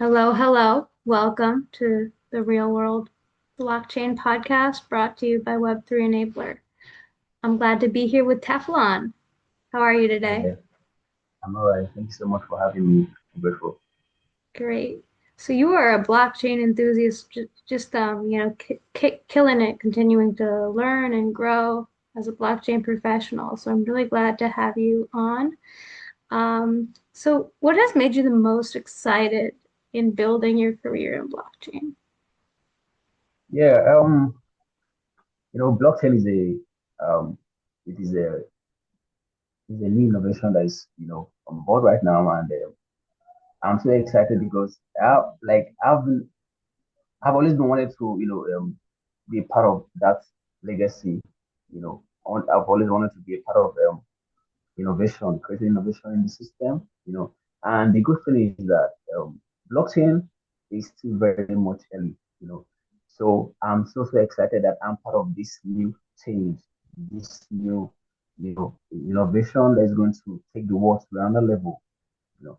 Hello, hello. Welcome to the Real World Blockchain Podcast brought to you by Web3 Enabler. I'm glad to be here with Teflon. How are you today? Yeah, I'm all right. Thank you so much for having me. I'm grateful. Great. So you are a blockchain enthusiast, just killing it, continuing to learn and grow as a blockchain professional. So I'm really glad to have you on. So what has made you the most excited in building your career in blockchain? Yeah, blockchain it is a new innovation that is, on board right now, and I'm so excited because I've always been wanted to, be a part of that legacy. I've always wanted to be a part of innovation, creating innovation in the system, And the good thing is that blockchain is still very much early, So I'm so excited that I'm part of this new change, this new, innovation that is going to take the world to another level, you know.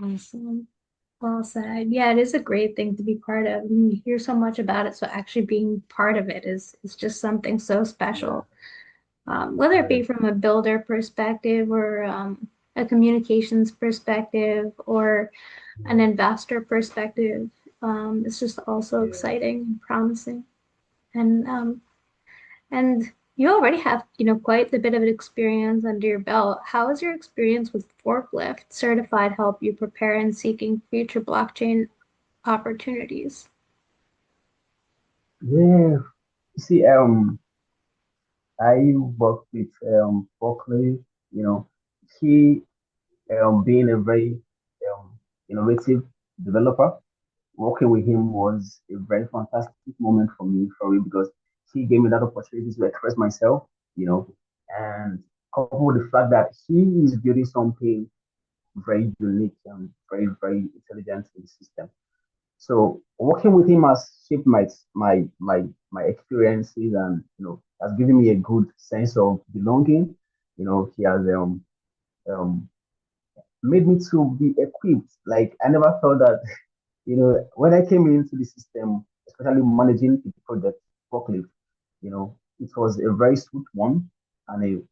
Awesome. Well said. Yeah, it is a great thing to be part of. I mean, you hear so much about it, so actually being part of it is just something so Yeah, special. Whether it yeah, be from a builder perspective or a communications perspective or an investor perspective, it's just also yeah. exciting and promising. And and you already have, quite a bit of experience under your belt. How has your experience with forklift certified help you prepare in seeking future blockchain opportunities? Yeah. You see, I work with Berkeley, you know, he being a very innovative developer. Working with him was a very fantastic moment for me, for real, because he gave me that opportunity to express myself, and coupled with the fact that he is building something very unique and very, very intelligent in the system. So working with him has shaped my experiences and has given me a good sense of belonging. He has um made me to be equipped. Like I never thought that when I came into the system, especially managing the project forklift, it was a very smooth one and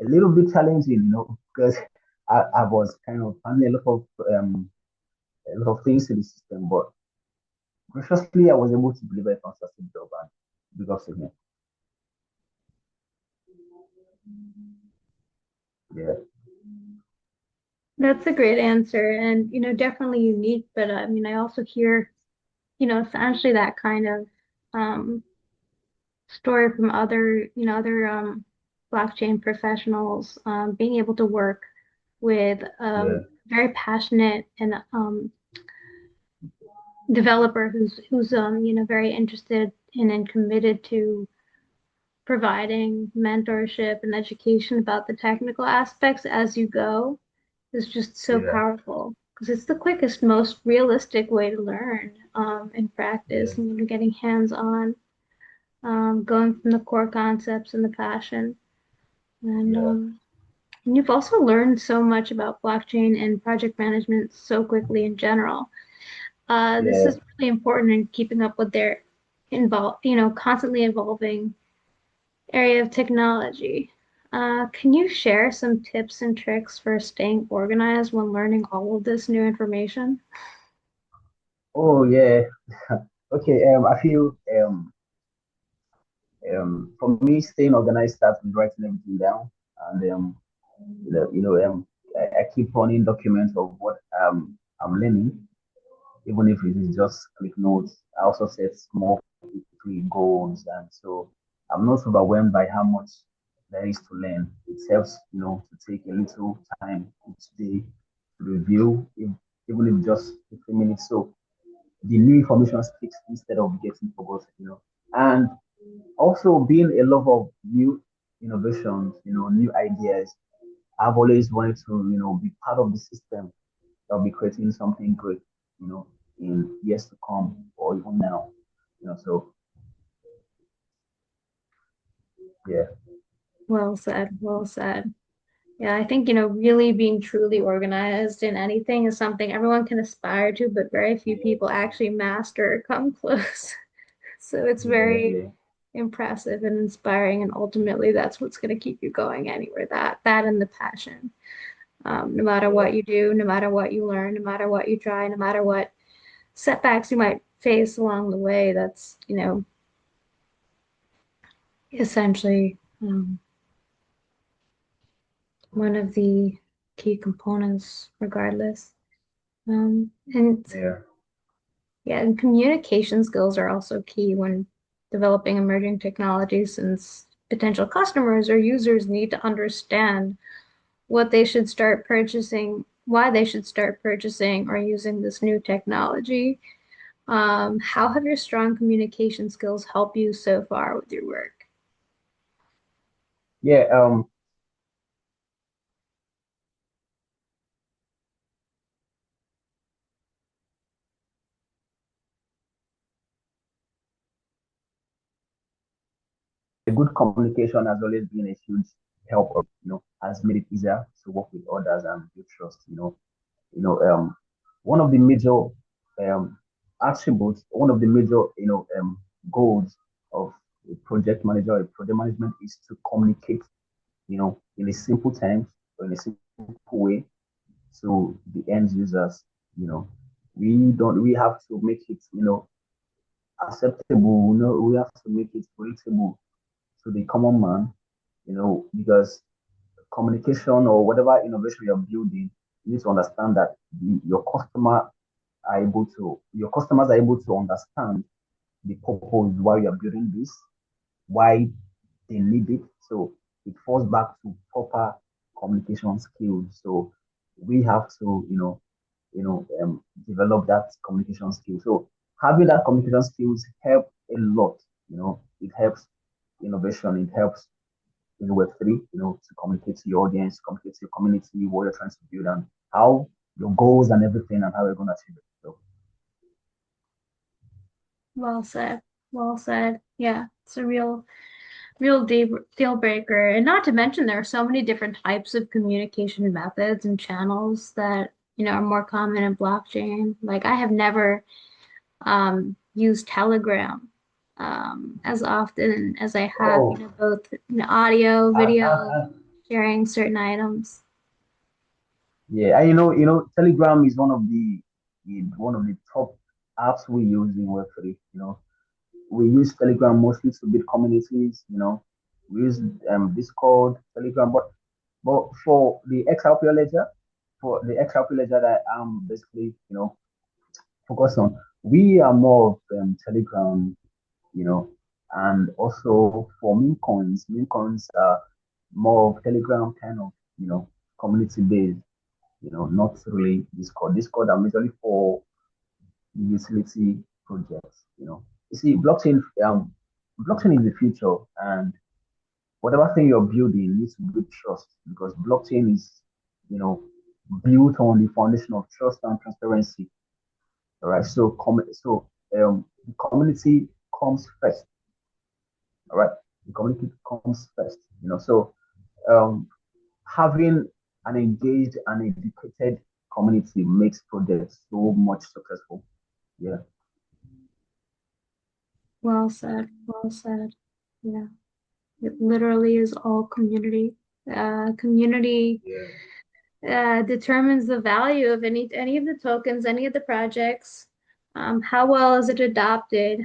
a little bit challenging, because I was kind of handling a lot of things in the system, but graciously I was able to deliver a fantastic job and because of him. Yeah, That's a great answer and, definitely unique, but I mean, I also hear, essentially that kind of um, story from other blockchain professionals, being able to work with yeah, very passionate and developer who's very interested in and committed to providing mentorship and education about the technical aspects as you go is just so yeah, powerful because it's the quickest, most realistic way to learn in yeah, practice and getting hands-on, going from the core concepts and the passion. And, yeah, um, and you've also learned so much about blockchain and project management so quickly in general. This yeah. is really important in keeping up with their constantly evolving area of technology. Can you share some tips and tricks for staying organized when learning all of this new information? Oh yeah. Okay. I feel for me, staying organized starts with writing everything down, and I keep running documents of what I'm learning, even if it is just click notes. I also set small weekly goals, and so I'm not overwhelmed by how much there is to learn. It helps, to take a little time each day to review, even if just 15 minutes. So the new information sticks instead of getting forgotten. And also being a lover of new innovations, new ideas. I've always wanted to, be part of the system that'll be creating something great, you know, in years to come or even now. So yeah, Well said, well said. Yeah, I think, really being truly organized in anything is something everyone can aspire to, but very few Yeah, people actually master or come close. So it's yeah, very yeah, impressive and inspiring, and ultimately that's what's going to keep you going anywhere. That and the passion. No matter yeah, what you do, no matter what you learn, no matter what you try, no matter what setbacks you might face along the way, that's, essentially one of the key components, regardless. And yeah. yeah, and communication skills are also key when developing emerging technologies, since potential customers or users need to understand what they should start purchasing, why they should start purchasing or using this new technology. How have your strong communication skills helped you so far with your work? Yeah, a good communication has always been a huge help, has made it easier to work with others and build trust, You know, one of the major attributes, one of the major, goals of a project manager or a project management is to communicate, in a simple terms or in a simple way to the end users. You know, we have to make it, acceptable. We have to make it relatable to the common man, because communication or whatever innovation you're building, you need to understand that your customers are able to understand the purpose why you're building this, why they need it. So it falls back to proper communication skills. So we have to, develop that communication skill. So having that communication skills help a lot. It helps innovation. It helps in Web3, to communicate to your audience, communicate to your community, what you're trying to build, and how your goals and everything, and how you're going to achieve it. So, Well said. Well said. Yeah, it's a real deal breaker. And not to mention, there are so many different types of communication methods and channels that, are more common in blockchain. Like I have never use Telegram as often as I have, oh, both audio, video, I, sharing certain items. yeah, Telegram is one of the top apps we use in Web3. We use Telegram mostly to build communities. We use Discord, Telegram, but for the XRP ledger that I'm basically focused on, we are more of Telegram, you know, and also for meme coins are more of Telegram kind of community based. Not really Discord. Discord are majorly for utility projects. You see, blockchain is the future, and whatever thing you're building needs to build trust because blockchain is, you know, built on the foundation of trust and transparency. All right. The community comes first. All right. The community comes first. Um, having an engaged and educated community makes projects so much successful. Yeah. Well said. Well said. Yeah, it literally is all community. Community Yeah. determines the value of any of the tokens, any of the projects. How well is it adopted?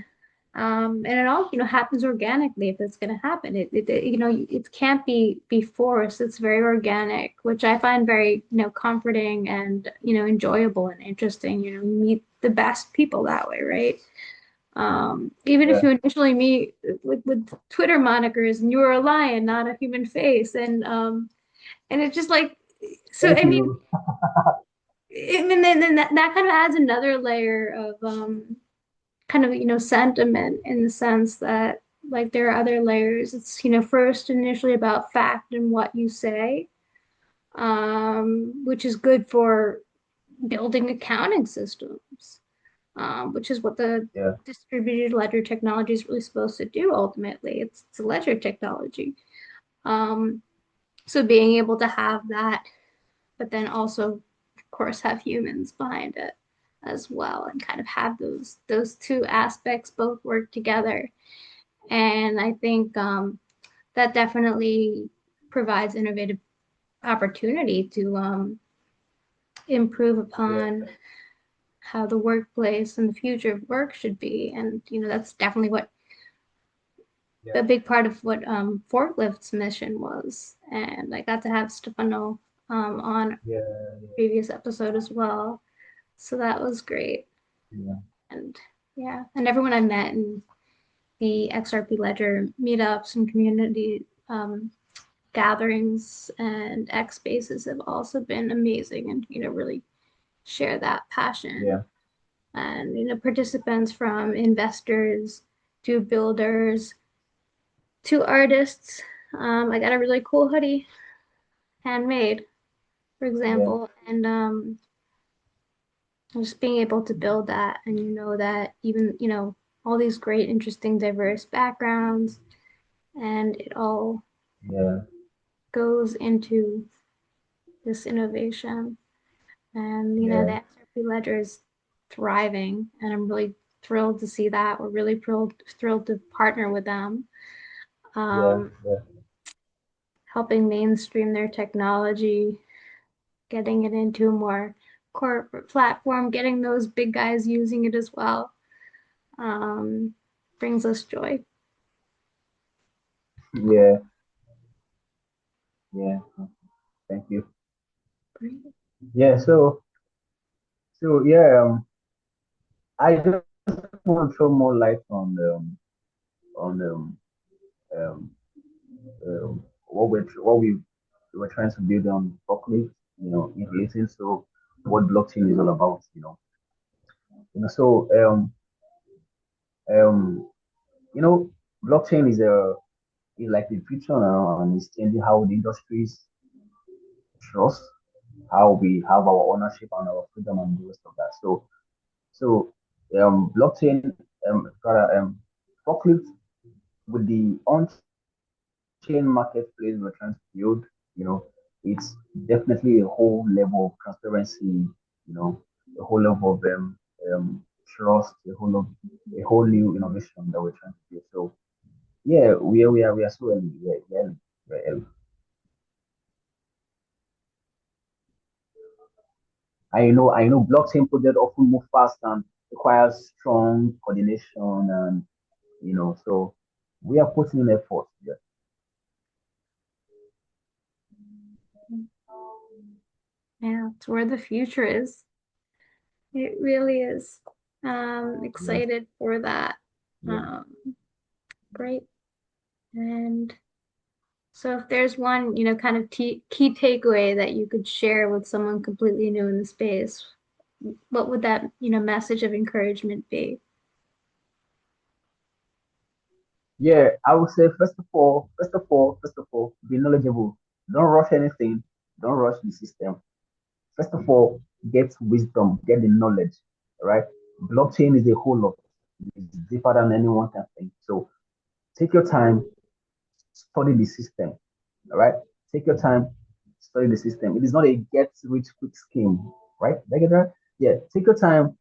And it all, happens organically if it's going to happen. It can't be forced. It's very organic, which I find very, comforting and, enjoyable and interesting. You meet the best people that way, right? Even if Yeah. you initially meet with Twitter monikers and you were a lion, not a human face, and it's just like, so Thank I mean, you. and then that kind of adds another layer of kind of, sentiment in the sense that like there are other layers. It's, first initially about fact and what you say, which is good for building accounting systems, which is what the Yeah. distributed ledger technology is really supposed to do ultimately. It's a ledger technology. Um, So being able to have that, but then also, of course, have humans behind it as well, and kind of have those two aspects both work together. And I think that definitely provides innovative opportunity to improve yeah, upon how the workplace and the future of work should be. And that's definitely what yeah, a big part of what Forklift's mission was. And I got to have Stefano on yeah, previous episode as well. So that was great. yeah, And yeah, and everyone I met in the XRP Ledger meetups and community gatherings and X spaces have also been amazing, and really share that passion. yeah, And participants from investors to builders to artists. I got a really cool hoodie, handmade, for yeah, example, and just being able to build that, and that even all these great, interesting, diverse backgrounds, and it all yeah, goes into this innovation. And the yeah, XRP Ledger is thriving, and I'm really thrilled to see that. We're really thrilled to partner with them, yeah, um, yeah, helping mainstream their technology, getting it into a more corporate platform, getting those big guys using it as well. Um, Brings us joy. yeah, yeah. Thank you. Great. Yeah, so yeah, I just want to throw more light on um, what we were trying to build on properly, in relation to what blockchain is all about, So um, you know, blockchain is like the future now, and it's changing how the industries trust, how we have our ownership and our freedom and the rest of that. So blockchain, rather, forklift with the on-chain marketplace we're trying to build, you know, it's definitely a whole level of transparency, a whole level of trust, a whole new innovation that we're trying to build. So yeah, we are so early, we're early. I know blockchain projects often move fast and requires strong coordination and so we are putting in effort. Yeah, Yeah, it's where the future is. It really is. yeah, Excited for that. yeah. Um, Great. And so if there's one, kind of key takeaway that you could share with someone completely new in the space, what would that, message of encouragement be? Yeah, I would say first of all, be knowledgeable. Don't rush anything. Don't rush the system. First of all, get wisdom, get the knowledge. Right? Blockchain is a whole lot. It's deeper than anyone can think. So take your time, study the system. All right? Take your time, study the system. It is not a get rich quick scheme, right? Like that? Yeah, take your time,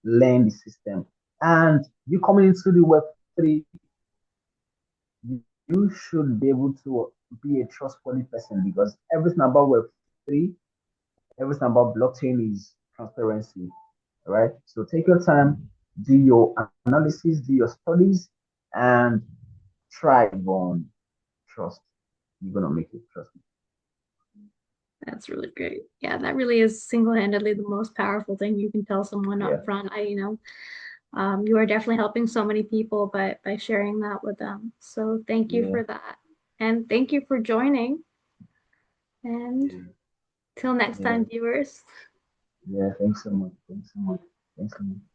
learn the system. And you coming into the Web3, you should be able to be a trustworthy person because everything about Web3, everything about blockchain is transparency, right? So take your time, do your analysis, do your studies, and try on trust. You're gonna make it, trust me. That's really great. Yeah, that really is single-handedly the most powerful thing you can tell someone Yeah, up front. You are definitely helping so many people by sharing that with them. So thank you yeah, for that. And thank you for joining. And yeah, till next yeah, time, viewers. yeah. Thanks so much. Thanks so much. Thanks so much.